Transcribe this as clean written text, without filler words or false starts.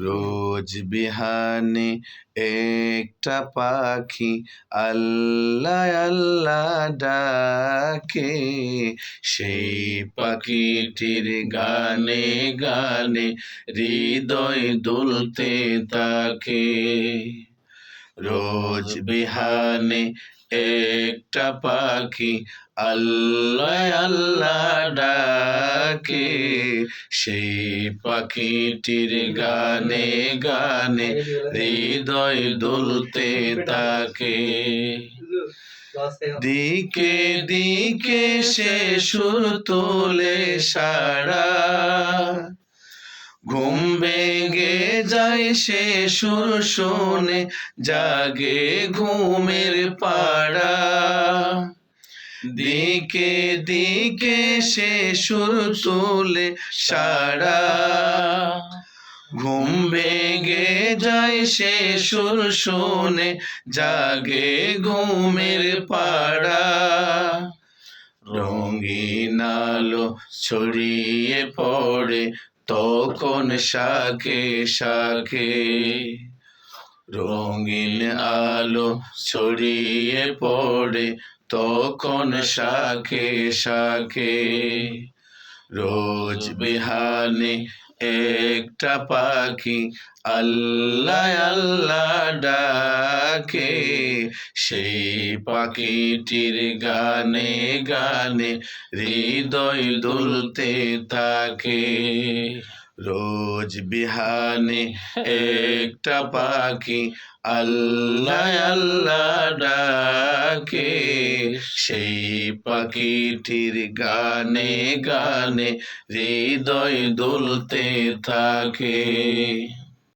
রোজ বিহানে একটা পাখি আল্লাহ আল্লাহ ডাকে, সেই পাখিটির গানে গানে হৃদয় দুলতে থাকে। রোজ বিহানে একটা পাখি আল্লাহ আল্লাহ ডাকে, সেই পাখিটির গানে গানে হৃদয় দুলতে থাকে। দিকে দিকে সে সুর তোলে সারা, ঘুম ভেঙে যায় সে সুর শোনে, জাগে ঘুমের পাড়া। দিকে দিকে সে সুর তোলে সারা, ঘুম ভেঙে যায় সে সুর শোনে, জাগে ঘুমের পাড়া। রঙিন আলো ছড়িয়ে পড়ে তখন শাখে শাখে, রঙিন আলো ছড়িয়ে পড়ে তখন শাখে শাখে। রোজ বিহানে একটা পাখি আল্লাহ আল্লাহ ডাকে, সেই পাখিটির গানে গানে হৃদয় দুলতে থাকে। রোজ বিহানে একটা পাখি আল্লাহ আল্লাহ ডাকে, সেই পাখিটির গানে গানে হৃদয় দুলতে থাকে।